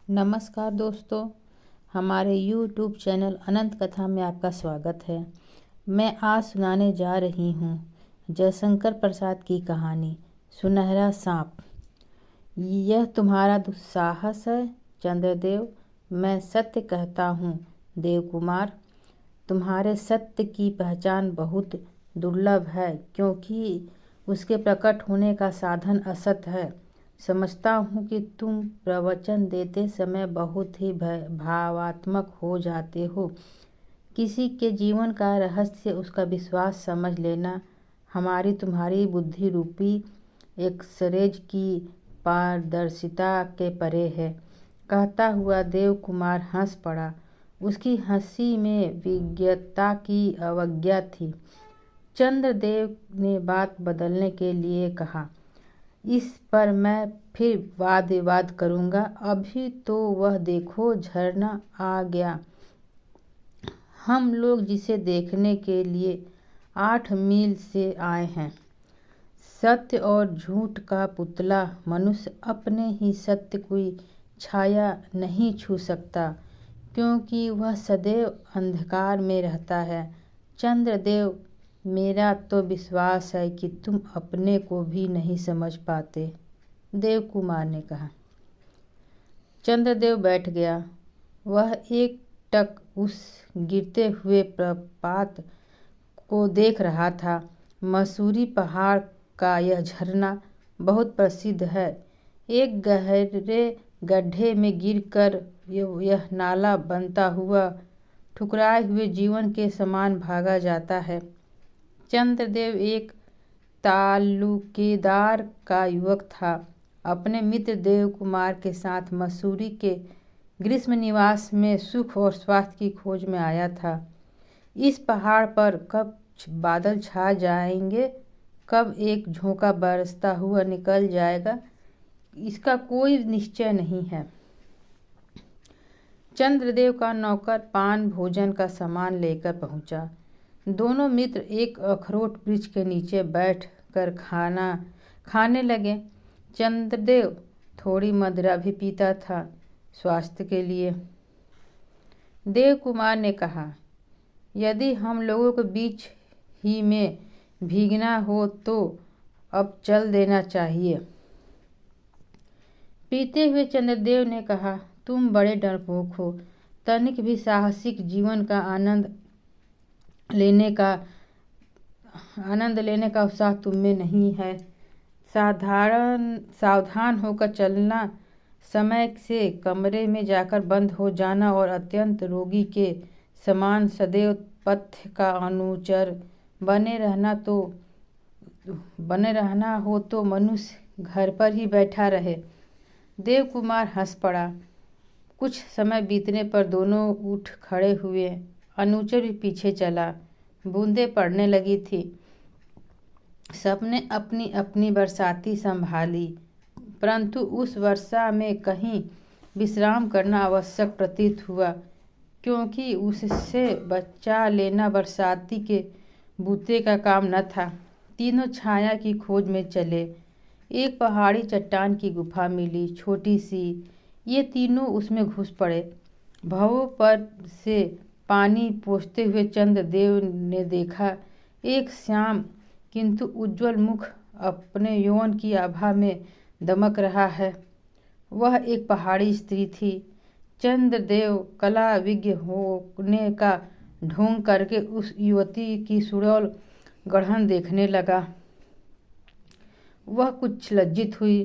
नमस्कार दोस्तों, हमारे YouTube चैनल अनंत कथा में आपका स्वागत है। मैं आज सुनाने जा रही हूँ जयशंकर प्रसाद की कहानी सुनहरा सांप। यह तुम्हारा दुस्साहस है चंद्रदेव। मैं सत्य कहता हूँ देवकुमार, तुम्हारे सत्य की पहचान बहुत दुर्लभ है, क्योंकि उसके प्रकट होने का साधन असत है। समझता हूँ कि तुम प्रवचन देते समय बहुत ही भावात्मक हो जाते हो। किसी के जीवन का रहस्य उसका विश्वास समझ लेना हमारी तुम्हारी बुद्धि रूपी एक्सरेज की पारदर्शिता के परे है। कहता हुआ देव कुमार हंस पड़ा। उसकी हंसी में विज्ञता की अवज्ञा थी। चंद्रदेव ने बात बदलने के लिए कहा, इस पर मैं फिर वाद विवाद करूँगा। अभी तो वह देखो, झरना आ गया। हम लोग जिसे देखने के लिए 8 मील से आए हैं। सत्य और झूठ का पुतला मनुष्य अपने ही सत्य की छाया नहीं छू सकता, क्योंकि वह सदैव अंधकार में रहता है। चंद्रदेव, मेरा तो विश्वास है कि तुम अपने को भी नहीं समझ पाते, देव कुमार ने कहा। चंद्रदेव बैठ गया। वह एक टक उस गिरते हुए प्रपात को देख रहा था। मसूरी पहाड़ का यह झरना बहुत प्रसिद्ध है। एक गहरे गड्ढे में गिरकर यह नाला बनता हुआ ठुकराए हुए जीवन के समान भागा जाता है। चंद्रदेव एक ताल्लुकेदार का युवक था। अपने मित्र देव कुमार के साथ मसूरी के ग्रीष्म निवास में सुख और स्वास्थ्य की खोज में आया था। इस पहाड़ पर कब बादल छा जाएंगे, कब एक झोंका बरसता हुआ निकल जाएगा, इसका कोई निश्चय नहीं है। चंद्रदेव का नौकर पान भोजन का सामान लेकर पहुंचा। दोनों मित्र एक अखरोट वृक्ष के नीचे बैठ कर खाना खाने लगे। चंद्रदेव थोड़ी मदिरा भी पीता था, स्वास्थ्य के लिए। देव कुमार ने कहा, यदि हम लोगों के बीच ही में भीगना हो तो अब चल देना चाहिए। पीते हुए चंद्रदेव ने कहा, तुम बड़े डरपोक हो। तनिक भी साहसिक जीवन का आनंद लेने का उत्साह तुम में नहीं है। सावधान होकर चलना, समय से कमरे में जाकर बंद हो जाना और अत्यंत रोगी के समान सदैव पथ्य का अनुचर बने रहना हो तो मनुष्य घर पर ही बैठा रहे। देव कुमार हंस पड़ा। कुछ समय बीतने पर दोनों उठ खड़े हुए। अनुचर भी पीछे चला। बूंदें पड़ने लगी थी। सबने अपनी अपनी बरसाती संभाली, परंतु उस वर्षा में कहीं विश्राम करना आवश्यक प्रतीत हुआ, क्योंकि उससे बचा लेना बरसाती के बूते का काम न था। तीनों छाया की खोज में चले। एक पहाड़ी चट्टान की गुफा मिली, छोटी सी। ये तीनों उसमें घुस पड़े। भवों पर से पानी पोंछते हुए चंद्रदेव ने देखा, एक श्याम किंतु उज्ज्वल मुख अपने यौवन की आभा में दमक रहा है। वह एक पहाड़ी स्त्री थी। चंद्रदेव कला विज्ञ होने का ढोंग करके उस युवती की सुडौल गढ़न देखने लगा। वह कुछ लज्जित हुई।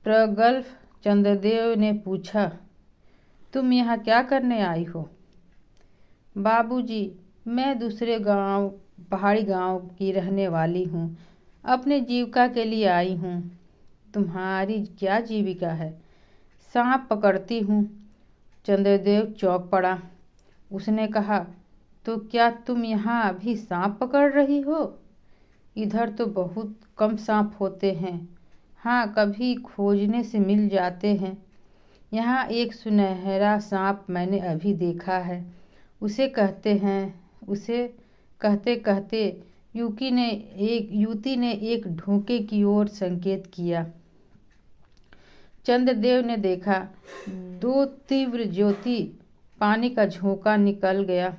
प्रगल्भ चंद्रदेव ने पूछा, तुम यहाँ क्या करने आई हो? बाबूजी, मैं दूसरे पहाड़ी गांव की रहने वाली हूँ। अपने जीविका के लिए आई हूँ। तुम्हारी क्या जीविका है? सांप पकड़ती हूँ। चंद्रदेव चौंक पड़ा। उसने कहा, तो क्या तुम यहाँ भी सांप पकड़ रही हो? इधर तो बहुत कम सांप होते हैं। हाँ, कभी खोजने से मिल जाते हैं। यहाँ एक सुनहरा सांप मैंने अभी देखा है। उसे कहते कहते युवती ने एक ढोके की ओर संकेत किया। चंद्रदेव ने देखा 2 तीव्र ज्योति पानी का झोंका निकल गया।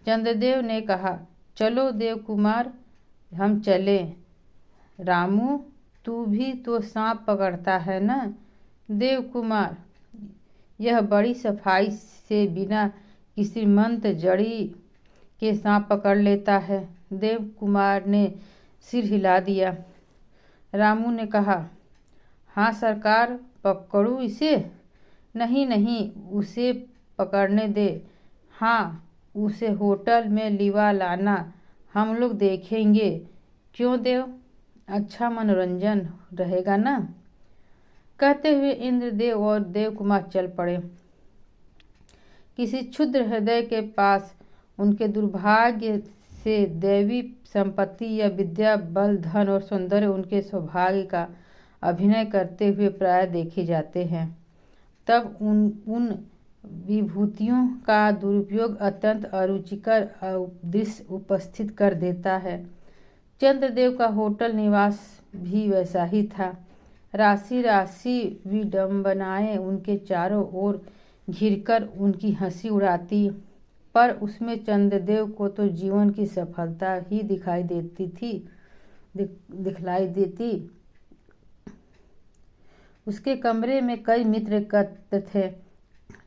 चंद्रदेव ने कहा, चलो देव कुमार, हम चले। रामू, तू भी तो सांप पकड़ता है ना? देव कुमार, यह बड़ी सफाई से बिना किसी मंत्र जड़ी के सांप पकड़ लेता है। देव कुमार ने सिर हिला दिया। रामू ने कहा, हाँ सरकार, पकड़ूं इसे? नहीं नहीं, उसे पकड़ने दे। हाँ, उसे होटल में लिवा लाना, हम लोग देखेंगे। क्यों देव? अच्छा मनोरंजन रहेगा ना? कहते हुए इंद्रदेव और देव कुमार चल पड़े। किसी क्षुद्र हृदय के पास उनके दुर्भाग्य से दैवी संपत्ति या विद्या, बल, धन और सौंदर्य उनके सौभाग्य का अभिनय करते हुए प्राय देखे जाते हैं, तब उन विभूतियों का दुरुपयोग अत्यंत अरुचिकर दृश्य उपस्थित कर देता है। चंद्रदेव का होटल निवास भी वैसा ही था। राशि राशि विडंबनाएं उनके चारों ओर घिरकर उनकी हंसी उड़ाती, पर उसमें चंद्रदेव को तो जीवन की सफलता ही दिखलाई देती। उसके कमरे में कई मित्र एकत्र थे।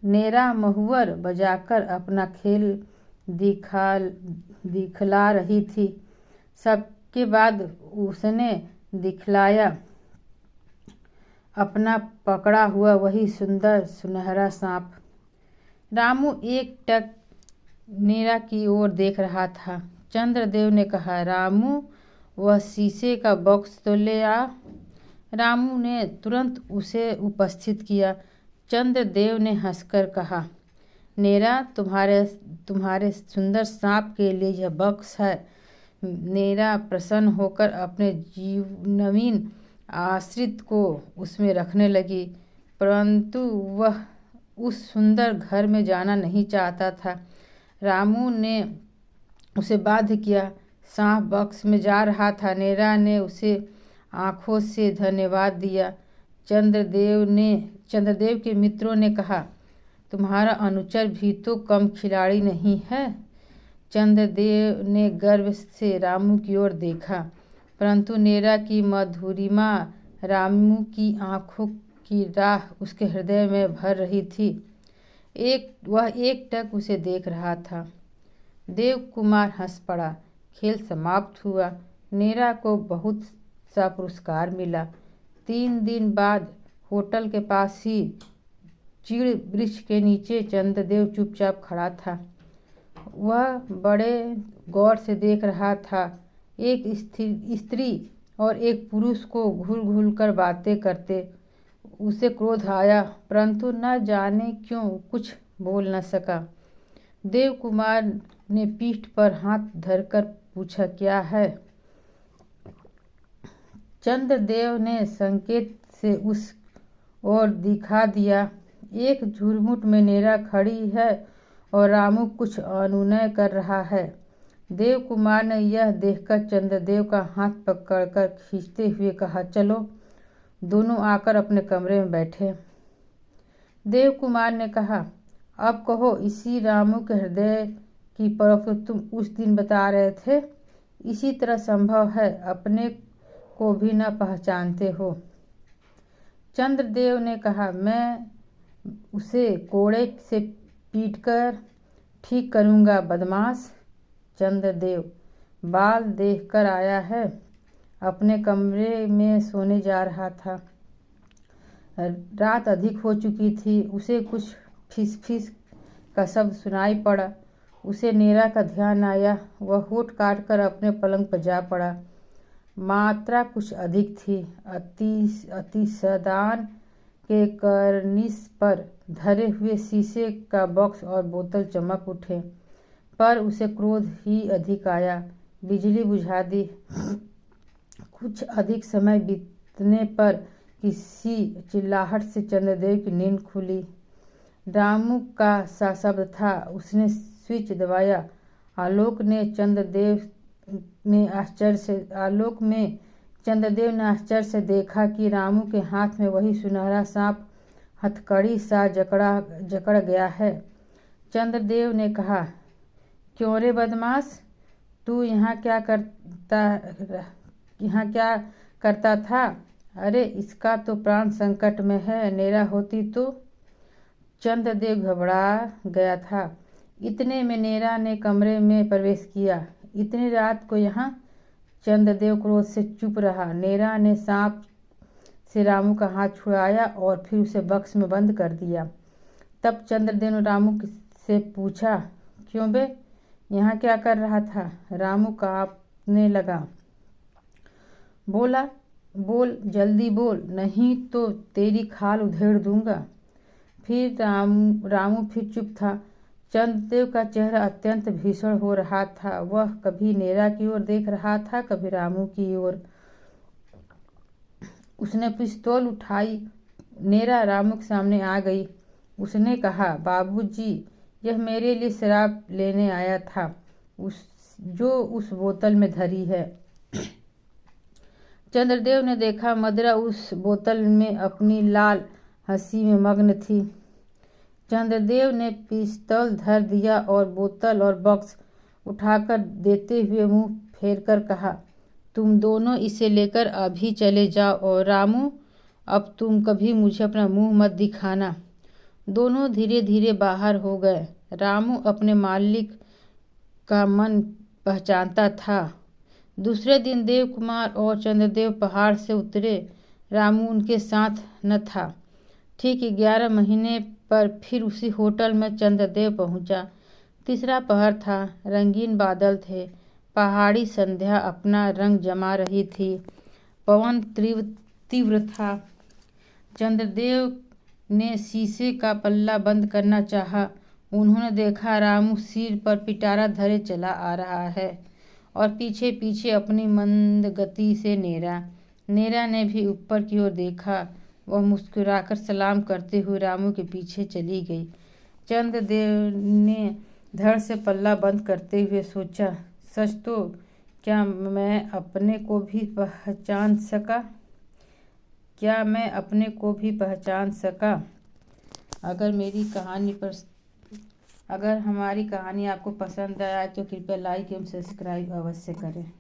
नेरा महुअर बजाकर अपना खेल दिखला रही थी। सबके बाद उसने दिखलाया अपना पकड़ा हुआ वही सुंदर सुनहरा सांप। रामू एकटक नेरा की ओर देख रहा था। चंद्रदेव ने कहा, रामू, वह शीशे का बॉक्स तो ले आ। रामू ने तुरंत उसे उपस्थित किया। चंद्रदेव ने हंसकर कहा, नेरा, तुम्हारे सुंदर सांप के लिए यह बॉक्स है। नेरा प्रसन्न होकर अपने नवीन आश्रित को उसमें रखने लगी, परंतु वह उस सुंदर घर में जाना नहीं चाहता था। रामू ने उसे बाध्य किया। सांप बॉक्स में जा रहा था। नेरा ने उसे आंखों से धन्यवाद दिया। चंद्रदेव के मित्रों ने कहा, तुम्हारा अनुचर भी तो कम खिलाड़ी नहीं है। चंद्रदेव ने गर्व से रामू की ओर देखा, परंतु नेरा की मधुरिमा रामू की आंखों की राह उसके हृदय में भर रही थी। वह एकटक उसे देख रहा था। देव कुमार हंस पड़ा। खेल समाप्त हुआ। नेरा को बहुत सा पुरस्कार मिला। 3 दिन बाद होटल के पास ही चीड़ वृक्ष के नीचे चंद्रदेव चुपचाप खड़ा था। वह बड़े गौर से देख रहा था। एक स्त्री और एक पुरुष को घूर घूर कर बातें करते। उसे क्रोध आया, परंतु न जाने क्यों कुछ बोल न सका। देव कुमार ने पीठ पर हाथ धरकर पूछा, क्या है? चंद्रदेव ने संकेत से उस ओर दिखा दिया। एक झुरमुट में नेरा खड़ी है और रामू कुछ अनुनय कर रहा है। देव कुमार ने यह देखकर चंद्रदेव का हाथ पकड़कर खींचते हुए कहा, चलो। दोनों आकर अपने कमरे में बैठे। देव कुमार ने कहा, अब कहो, इसी रामू के हृदय की परख तो तुम उस दिन बता रहे थे। इसी तरह संभव है अपने को भी न पहचानते हो। चंद्रदेव ने कहा, मैं उसे कोड़े से पीटकर ठीक करूँगा, बदमाश। चंद्रदेव बाल देखकर आया है। अपने कमरे में सोने जा रहा था। रात अधिक हो चुकी थी। उसे कुछ फिस का शब्द सुनाई पड़ा। उसे नेरा का ध्यान आया। वह होठ काट कर अपने पलंग पर जा पड़ा। मात्रा कुछ अधिक थी। अतिशदान के कर्निस पर धरे हुए शीशे का बॉक्स और बोतल चमक उठे, पर उसे क्रोध ही अधिक आया। बिजली बुझा दी। कुछ अधिक समय बीतने पर किसी चिल्लाहट से चंद्रदेव की नींद खुली। रामू का सा शब्द था। उसने स्विच दबाया। आलोक में चंद्रदेव ने आश्चर्य से देखा कि रामू के हाथ में वही सुनहरा सांप हथकड़ी सा जकड़ गया है। चंद्रदेव ने कहा, क्यों रे बदमाश, तू यहाँ क्या करता था? अरे इसका तो प्राण संकट में है, नेरा होती तो। चंद्रदेव घबरा गया था। इतने में नेरा ने कमरे में प्रवेश किया। इतनी रात को यहाँ? चंद्रदेव क्रोध से चुप रहा। नेरा ने सांप से रामू का हाथ छुड़ाया और फिर उसे बक्स में बंद कर दिया। तब चंद्रदेव ने रामू से पूछा, क्यों बे, यहाँ क्या कर रहा था? रामू कांपने लगा। बोला, बोल, जल्दी बोल, नहीं तो तेरी खाल उधेड़ दूंगा। फिर रामू फिर चुप था। चंद्रदेव का चेहरा अत्यंत भीषण हो रहा था। वह कभी नेरा की ओर देख रहा था, कभी रामू की ओर। उसने पिस्तौल उठाई। नेरा रामू के सामने आ गई। उसने कहा, बाबूजी, यह मेरे लिए शराब लेने आया था, जो उस बोतल में धरी है। चंद्रदेव ने देखा मदिरा उस बोतल में अपनी लाल हंसी में मग्न थी। चंद्रदेव ने पिस्तौल धर दिया और बोतल और बक्स उठाकर देते हुए मुंह फेरकर कहा, तुम दोनों इसे लेकर अभी चले जाओ और रामू, अब तुम कभी मुझे अपना मुंह मत दिखाना। दोनों धीरे धीरे बाहर हो गए। रामू अपने मालिक का मन पहचानता था। दूसरे दिन देवकुमार और चंद्रदेव पहाड़ से उतरे। रामू उनके साथ न था। ठीक 11 महीने पर फिर उसी होटल में चंद्रदेव पहुंचा। तीसरा पहर था। रंगीन बादल थे। पहाड़ी संध्या अपना रंग जमा रही थी। पवन तीव्र था। चंद्रदेव ने शीशे का पल्ला बंद करना चाहा। उन्होंने देखा रामू सिर पर पिटारा धरे चला आ रहा है और पीछे पीछे अपनी मंद गति से नेरा ने भी ऊपर की ओर देखा। वह मुस्कुराकर सलाम करते हुए रामू के पीछे चली गई। चंद्रदेव ने धड़ से पल्ला बंद करते हुए सोचा, सच तो क्या मैं अपने को भी पहचान सका? अगर हमारी कहानी आपको पसंद आया तो कृपया लाइक एवं सब्सक्राइब अवश्य करें।